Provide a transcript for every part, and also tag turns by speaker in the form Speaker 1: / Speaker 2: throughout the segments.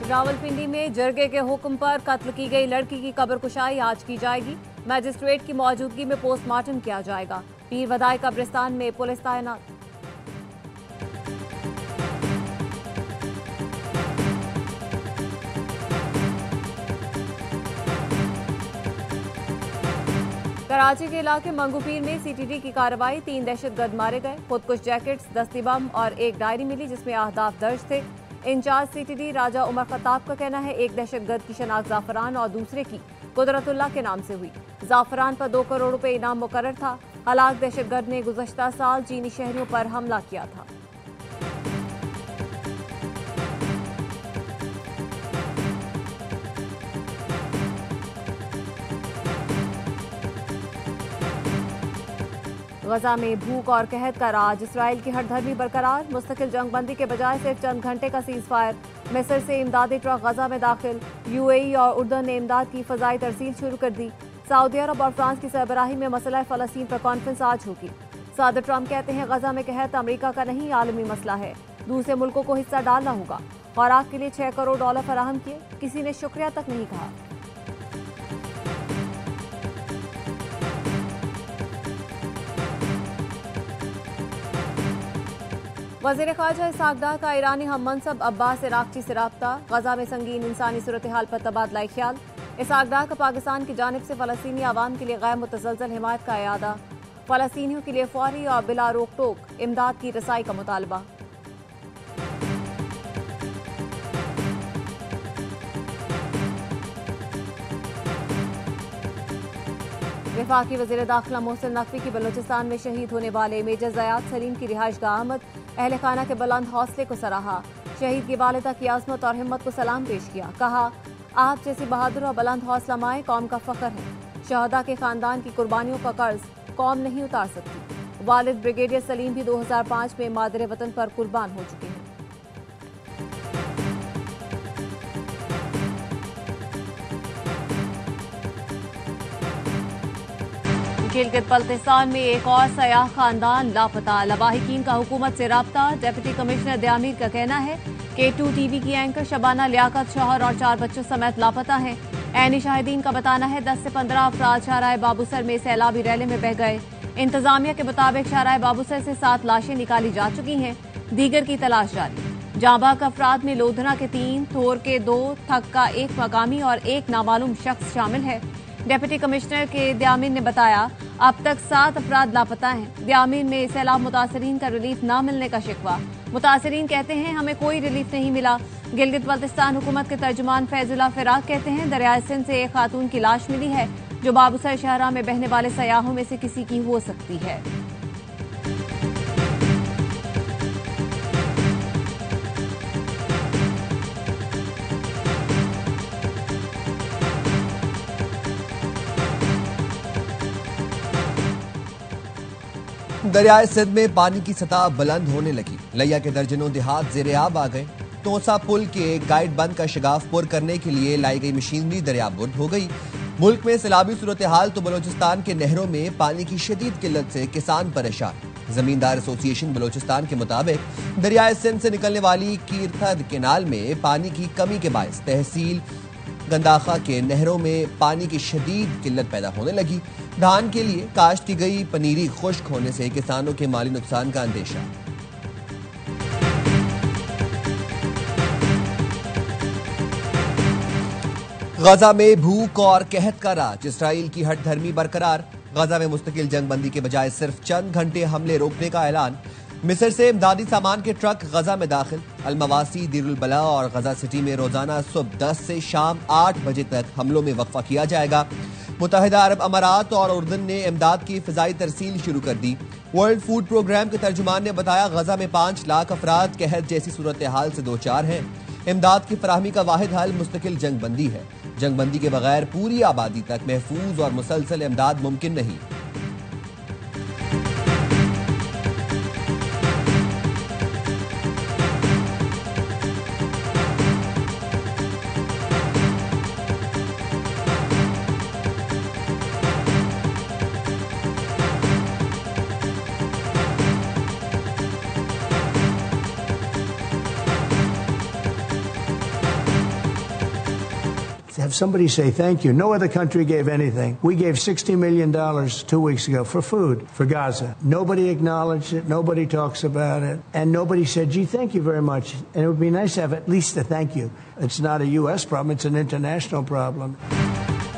Speaker 1: रावलपिंडी में जरगे के हुक्म पर कत्ल की गई लड़की की कब्रकुशाई आज की जाएगी। मैजिस्ट्रेट की मौजूदगी में पोस्टमार्टम किया जाएगा। पीर वदाई कब्रिस्तान में पुलिस तैनात। कराची के इलाके मंगूपीर में सीटीडी की कार्रवाई, 3 दहशतगर्द मारे गए। खुदकुश जैकेट्स, दस्ती बम और एक डायरी मिली जिसमें अहदाफ दर्ज थे। इंचार्ज सीटीडी राजा उमर खत्ताब का कहना है एक दहशतगर्द की शनाख्त जाफरान और दूसरे की कुदरतुल्लाह के नाम से हुई। जाफरान पर 2 करोड़ रुपए इनाम मुकर्रर था। हलाक दहशतगर्द ने गुज़श्ता साल चीनी शहरियों पर हमला किया था। गजा में भूख और कहत का राज, इसराइल की हठधर्मी बरकरार। मुस्तकिल जंगबंदी के बजाय सिर्फ चंद घंटे का सीज फायर। मिस्र से इमदादी ट्रक गजा में दाखिल। यूएई और उर्दन ने इमदाद की फजाई तरसील शुरू कर दी। सऊदी अरब और फ्रांस की सरबराही में मसला फ़लस्तीन पर कॉन्फ्रेंस आज होगी। सदर ट्रंप कहते हैं गजा में कहत अमेरिका का नहीं आलमी मसला है, दूसरे मुल्कों को हिस्सा डालना होगा। खुराक के लिए $6 करोड़ फराहम किए, किसी ने शुक्रिया तक नहीं कहा। वज़ीर ख़ारजा इसहाक़ डार का ईरानी हम मनसब अब्बास इराक़ची से राब्ता। गजा में संगीन इंसानी सूरत हाल पर तबादला ख्याल। इसहाक़ डार का पाकिस्तान की जानिब से फ़लस्तीनी आवाम के लिए गैर मुतज़लज़ल हिमायत का इयादा। फ़लस्तीनियों के लिए फौरी और बिला रोक टोक इमदाद की रसाई का मुतालबा। वफाकी वज़ीर दाखिला मोहसिन नकवी की बलोचिस्तान में शहीद होने वाले मेजर ज़याद सलीम की रिहाइशगाह आमद। अहल खाना के बुलंद हौसले को सराहा। शहीद की वालिदा की आज़मत और हिम्मत को सलाम पेश किया। कहा, आप जैसी बहादुर और बुलंद हौसला माएँ कौम का फ़ख्र है। शहदा के ख़ानदान की कुर्बानियों का कर्ज कौम नहीं उतार सकती। वालिद ब्रिगेडियर सलीम भी 2005 में मादरे वतन पर कुर्बान हो चुके हैं। गिलगित बल्तिस्तान में एक और सयाह खानदान लापता। लवाहिकीन का हुकूमत से राब्ता। डिप्टी कमिश्नर दयामीर का कहना है कि 2 टीवी की एंकर शबाना लियाकत शौहर और 4 बच्चों समेत लापता हैं। ऐनी शाहिदीन का बताना है 10 से 15 अफराद शाहराह बाबूसर में सैलाबी रैले में बह गए। इंतजामिया के मुताबिक शाहराह बाबूसर से 7 लाशें निकाली जा चुकी हैं, दीगर की तलाश जारी। जांबाग अफराद में लोधना के 3, थोर के 2, थक का 1 मकामी और 1 नामालूम शख्स शामिल है। डिप्टी कमिश्नर के दयामीर ने बताया अब तक 7 अफराद लापता हैं। दयामीर में सैलाब मुतासरीन का रिलीफ न मिलने का शिकवा। मुतासरीन कहते हैं हमें कोई रिलीफ नहीं मिला। गिलगित बल्तिस्तान हुकूमत के तर्जुमान फैजुल्लाह फिराक कहते हैं दरियाए सिंध से एक खातून की लाश मिली है जो बाबूसर शहरा में बहने वाले सयाहों में से किसी की हो सकती है।
Speaker 2: दरियाए सिंध में पानी की सतह बुलंद होने लगी। लिया के दर्जनों देहात ज़ेरे-आब आ गए। तोसा पुल के गाइड बंद का शगाफ पुर करने के लिए लाई गई मशीनरी दरियाबुर्द हो गई। मुल्क में सैलाबी सूरत हाल तो बलोचिस्तान के नहरों में पानी की शदीद किल्लत से किसान परेशान। जमींदार एसोसिएशन बलोचिस्तान के मुताबिक दरियाए सिंध से निकलने वाली कीरथद केनाल में पानी की कमी के बायस तहसील गंदाखा के नहरों में पानी की शदीद किल्लत पैदा होने लगी। धान के लिए काश्त की गई पनीरी खुश्क होने से किसानों के माली नुकसान का अंदेशा। गजा में भूख और कहत का राज, इसराइल की हठधर्मी बरकरार। गजा में मुस्तकिल जंगबंदी के बजाय सिर्फ चंद घंटे हमले रोकने का ऐलान। मिस्र से इमदादी सामान के ट्रक गजा में दाखिल। अलमवासी, दीरुल बला और गजा सिटी में रोजाना सुबह 10 से शाम 8 बजे तक हमलों में वक्फा किया जाएगा। मुत्तहिदा अरब अमारात और उर्दन ने इमदाद की फिजाई तरसील शुरू कर दी। वर्ल्ड फूड प्रोग्राम के तर्जुमान ने बताया गजा में 5 लाख अफराद कहत जैसी सूरत हाल से 2-4 हैं। इमदाद की फराहमी का वाहिद हल मुस्तकिल जंगबंदी है। जंगबंदी के बगैर पूरी आबादी तक महफूज और मुसलसल इमदाद मुमकिन नहीं।
Speaker 3: have somebody say thank you. No other country gave anything. We gave $60 million 2 weeks ago for food for Gaza. Nobody acknowledged it. Nobody talks about it. And nobody said, gee, thank you very much. And it would be nice to have at least a thank you. It's not a U.S. problem. It's an international problem.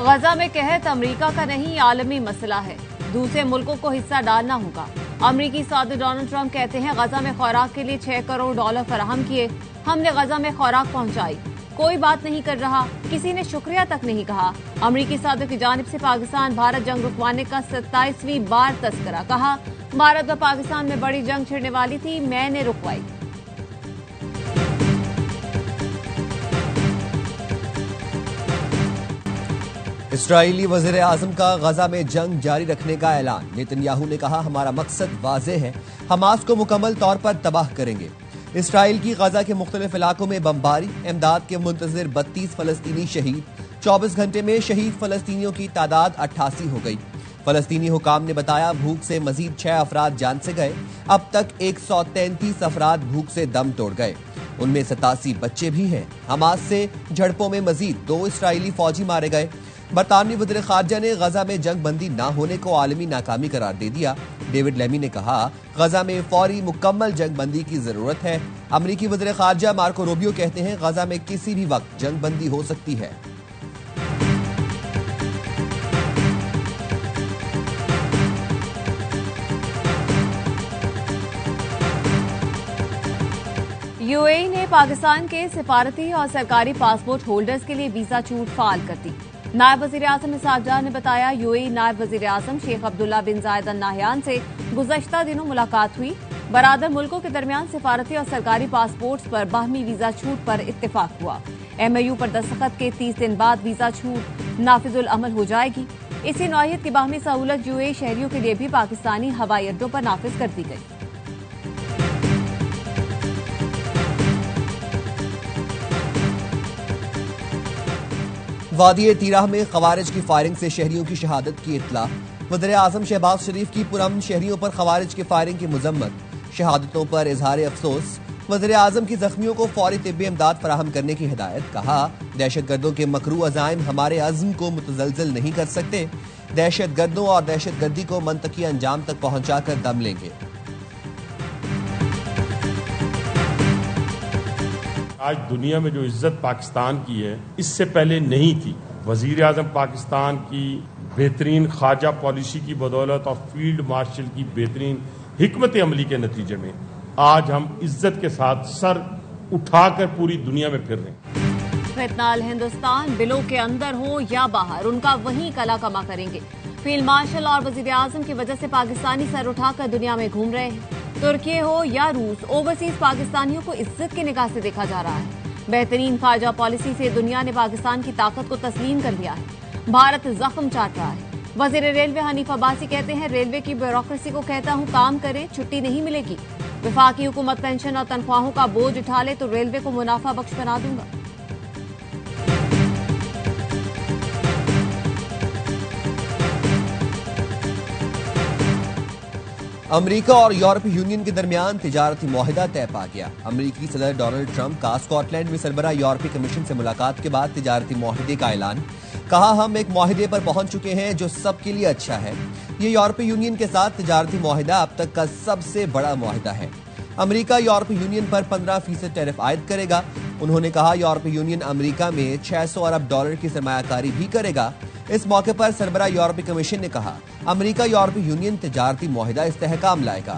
Speaker 1: गजा में कहत America का नहीं आलमी मसला है, दूसरे मुल्कों को हिस्सा डालना होगा। अमेरिकी सदर डोनाल्ड ट्रंप कहते हैं गजा में खुराक के लिए $6 करोड़ फराहम किए, हमने गजा में खुराक पहुंचाई, कोई बात नहीं कर रहा, किसी ने शुक्रिया तक नहीं कहा। अमेरिकी सदर की जानिब से पाकिस्तान भारत जंग रुकवाने का 27वीं बार तस्करा, कहा भारत व पाकिस्तान में बड़ी जंग छिड़ने वाली थी, मैंने रुकवाई।
Speaker 2: इस्राईली वज़ीर आज़म का गजा में जंग जारी रखने का ऐलान। नेतन्याहू ने कहा हमारा मकसद वाज़े है, हमास को मुकम्मल तौर पर तबाह करेंगे। इसराइल की गजा के मुख्तलिफ इलाकों में बमबारी, इमदाद के मुंतज़िर 32 फलस्तीनी शहीद। 24 घंटे में शहीद फलस्तीनियों की तादाद 88 हो गई। फलस्तीनी हुकाम ने बताया भूख से मजीद 6 अफराद जान से गए। अब तक 133 अफराद भूख से दम तोड़ गए, उनमें 87 बच्चे भी हैं। हमास से झड़पों में मजीद 2 इसराइली फौजी मारे गए। बरतानवी वज़ीर ख़ारजा ने गजा में जंग बंदी न होने को आलमी नाकामी करार दे दिया। डेविड लेमी ने कहा गजा में फौरी मुकम्मल जंग बंदी की जरूरत है। अमरीकी वज़ीर ख़ारजा मार्को रूबियो कहते हैं गजा में किसी भी वक्त जंग बंदी हो सकती है।
Speaker 1: यूएई ने पाकिस्तान के सिफारती और सरकारी पासपोर्ट होल्डर्स के लिए वीजा छूट फाल कर दी। नायब वज़ीर आज़म इसहाक डार ने बताया यूएई नायब वज़ीर आज़म शेख अब्दुल्ला बिन जायद अल नाहयान से गुज़श्ता दिनों मुलाकात हुई। बरादर मुल्कों के दरमियान सिफारती और सरकारी पासपोर्ट्स पर बाहमी वीजा छूट पर इत्तेफाक हुआ। MOU पर दस्तखत के 30 दिन बाद वीजा छूट नाफिजुल अमल हो जाएगी। इसी नौइयत की बाहमी सहूलत यूएई शहरियों के लिए भी पाकिस्तानी हवाई अड्डों पर नाफिज कर दी गई।
Speaker 2: वादी तीराह में खवारिज की फायरिंग से शहरियों की शहादत की इत्तला। वज़ीर आज़म शहबाज शरीफ की पुरअमन शहरियों पर खवारिज की फायरिंग की मुजम्मत। शहादतों पर इजहार अफसोस। वज़ीर आज़म की जख्मियों को फौरी तिब्बी इमदाद फराहम करने की हिदायत। कहा दहशतगर्दों के मकरू अज़ाइम हमारे अज़्म को मुतज़लज़ल नहीं कर सकते। दहशतगर्दों और दहशतगर्दी को मंतकी अंजाम तक पहुंचाकर दम लेंगे।
Speaker 4: आज दुनिया में जो इज्जत पाकिस्तान की है इससे पहले नहीं थी। वजीर आजम पाकिस्तान की बेहतरीन खारजा पॉलिसी की बदौलत और फील्ड मार्शल की बेहतरीन हिकमत अमली के नतीजे में आज हम इज्जत के साथ सर उठाकर पूरी दुनिया में फिर रहे हैं।
Speaker 1: फितनाल हिंदुस्तान बिलों के अंदर हो या बाहर, उनका वहीं कला कमा करेंगे। फील्ड मार्शल और वजीर आजम की वजह से पाकिस्तानी सर उठाकर दुनिया में घूम रहे हैं। तुर्की हो या रूस, ओवरसीज पाकिस्तानियों को इज्जत की निगाह से देखा जा रहा है। बेहतरीन खारजा पॉलिसी से दुनिया ने पाकिस्तान की ताकत को तस्लीम कर लिया है। भारत जख्म चाट रहा है। वजीर रेलवे हनीफ अब्बासी कहते हैं रेलवे की ब्यूरोक्रेसी को कहता हूं काम करें, छुट्टी नहीं मिलेगी। वफाकी हुकूमत पेंशन और तनख्वाहों का बोझ उठा ले तो रेलवे को मुनाफा बख्श बना दूंगा।
Speaker 2: अमेरिका और यूरोपीय यूनियन के दरमियान तिजारती मुआहिदा तय पा गया। अमेरिकी सदर डोनाल्ड ट्रंप का स्कॉटलैंड में सरबराह यूरोपीय कमीशन से मुलाकात के बाद तिजारती मुआहिदे का ऐलान। कहा हम एक मुआहिदे पर पहुंच चुके हैं जो सबके लिए अच्छा है। ये यूरोपीय यूनियन के साथ तिजारती मुआहिदा अब तक का सबसे बड़ा मुआहिदा है। अमेरिका यूरोपीय यूनियन पर 15% टैरिफ आयद करेगा। उन्होंने कहा यूरोपीय यूनियन अमेरिका में $600 अरब की सरमायाकारी भी करेगा। इस मौके पर सरबराह यूरोपीय कमीशन ने कहा अमेरिका यूरोपीय यूनियन तिजारती मुआहिदा इस्तेहकाम लाएगा।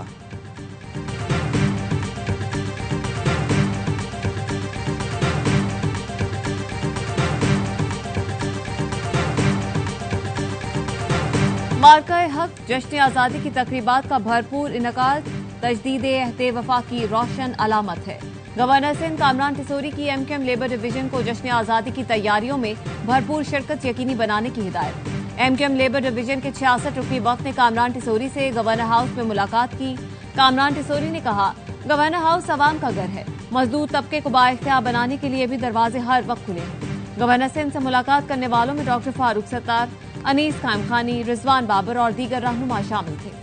Speaker 1: मार्का हक जश्न आज़ादी की तकरीबात का भरपूर इनकाद तजदीद अहद वफा की रोशन अलामत है। गवर्नर सिंध कामरान टिसोरी की एमकेएम लेबर डिवीजन को जश्न आज़ादी की तैयारियों में भरपूर शिरकत यकीनी बनाने की हिदायत। एमकेएम लेबर डिवीजन के 66 रुकनी वक्त ने कामरान टिसोरी से गवर्नर हाउस में मुलाकात की। कामरान टिसोरी ने कहा गवर्नर हाउस अवाम का घर है, मजदूर तबके को बाइख्तियार बनाने के लिए भी दरवाजे हर वक्त खुले हैं। गवर्नर सिंध से मुलाकात करने वालों में डॉक्टर फारूक सत्तार, अनीस कायमखानी, रिजवान बाबर और दीगर रहनुमा शामिल थे।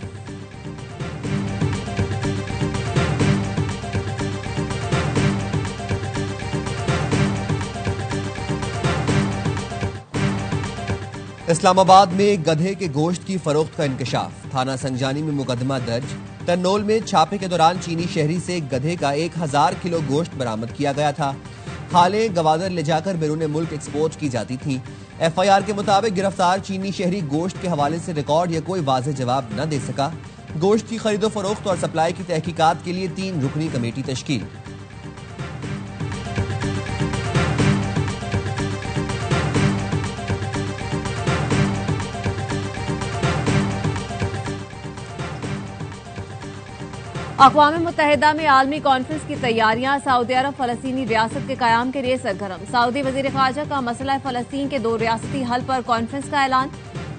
Speaker 2: इस्लामाबाद में गधे के गोश्त की फरोख्त का इंकशाफ, थाना संजानी में मुकदमा दर्ज। तन्नोल में छापे के दौरान चीनी शहरी से गधे का 1000 किलो गोश्त बरामद किया गया था। खालें गवादर ले जाकर बैरून मुल्क एक्सपोर्ट की जाती थी। एफआईआर के मुताबिक गिरफ्तार चीनी शहरी गोश्त के हवाले से रिकॉर्ड या कोई वाज़ेह जवाब न दे सका। गोश्त की खरीदो फरोख्त और सप्लाई की तहकीकात के लिए 3 रुकनी कमेटी तश्कील।
Speaker 1: अक़वाम मुत्तहिदा में आलमी कॉन्फ्रेंस की तैयारियां, सऊदी अरब फलस्तीनी रियासत के क़याम के लिए सरगर्म। सऊदी वज़ीर ख़ारजा का मसला फ़लस्तीन के 2 रियासती हल पर कॉन्फ्रेंस का ऐलान।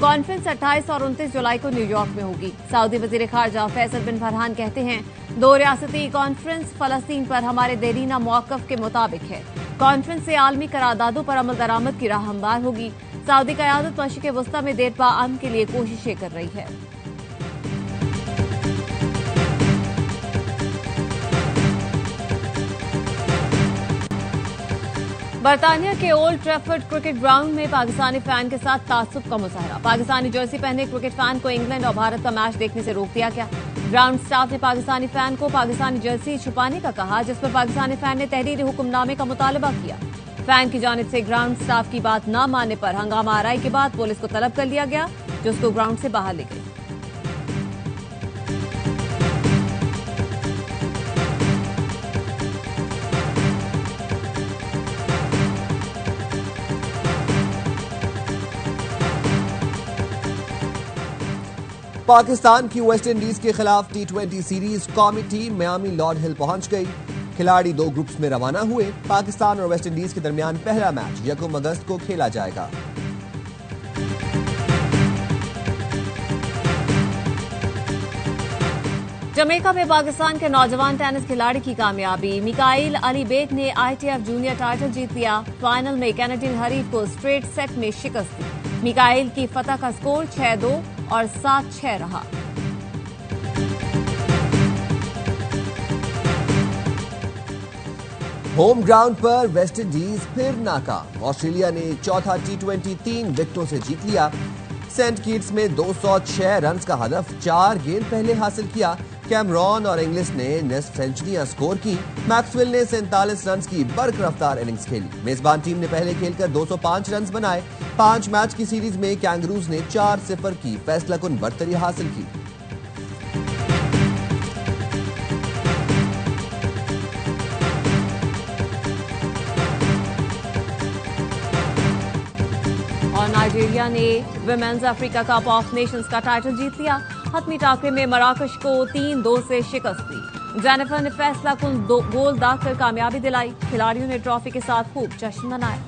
Speaker 1: कॉन्फ्रेंस 28 और 29 जुलाई को न्यूयॉर्क में होगी। सऊदी वज़ीर ख़ारजा फैसल बिन फरहान कहते हैं, 2 रियासती कॉन्फ्रेंस फ़लस्तीन पर हमारे देरीना मौक़िफ़ के मुताबिक है। कॉन्फ्रेंस से आलमी करारदादों पर अमल दरामद की राह हमवार होगी। सऊदी क़यादत मशरिक़ वस्ता में देरपा अमन के लिए कोशिशें कर रही है। बरतानिया के ओल्ड ट्रैफर्ड क्रिकेट ग्राउंड में पाकिस्तानी फैन के साथ तासुब का मुजाहरा। पाकिस्तानी जर्सी पहने क्रिकेट फैन को इंग्लैंड और भारत का मैच देखने से रोक दिया गया। ग्राउंड स्टाफ ने पाकिस्तानी फैन को पाकिस्तानी जर्सी छुपाने का कहा, जिस पर पाकिस्तानी फैन ने तहरीरी हुक्मनामे का मुतालबा किया। फैन की जानिब से ग्राउंड स्टाफ की बात न मानने पर हंगामा आराई के बाद पुलिस को तलब कर लिया गया, जो उसको ग्राउंड से बाहर ले गई।
Speaker 2: पाकिस्तान की वेस्ट इंडीज के खिलाफ T20 सीरीज कौमी टीम मियामी लॉर्ड हिल पहुंच गई। खिलाड़ी 2 ग्रुप्स में रवाना हुए। पाकिस्तान और वेस्ट इंडीज के दरमियान पहला मैच 1 अगस्त को खेला जाएगा।
Speaker 1: जमैका में पाकिस्तान के नौजवान टेनिस खिलाड़ी की कामयाबी। मिकाइल अली बेग ने ITF जूनियर टाइटल जीत लिया। फाइनल में कैनेडियन हरीफ को स्ट्रेट सेट में शिकस्त दी। मिकाइल की फतह का स्कोर 6-2 और 7-6 रहा।
Speaker 2: होम ग्राउंड पर वेस्ट इंडीज फिर नाकाम। ऑस्ट्रेलिया ने चौथा T20 3 विकेटों से जीत लिया। सेंट किट्स में 206 रन का हदफ 4 गेंद पहले हासिल किया। कैमरॉन और इंग्लिश ने निस्फ सेंचुरियां स्कोर की। मैक्सवेल ने 47 रन की बरकरफ्तार इनिंग्स खेली। मेजबान टीम ने पहले खेलकर 205 रन बनाए। 5 मैच की सीरीज में कैंगरूज ने 4-0 की फैसलाकुन बढ़तरी हासिल की।
Speaker 1: और नाइजीरिया ने women's Africa cup of Nations का टाइटल जीत लिया। हतमी टाकरे में मराकश को 3-2 से शिकस्त दी। जेनिफर ने फैसला कुन गोल दागकर कामयाबी दिलाई। खिलाड़ियों ने ट्रॉफी के साथ खूब जश्न मनाया।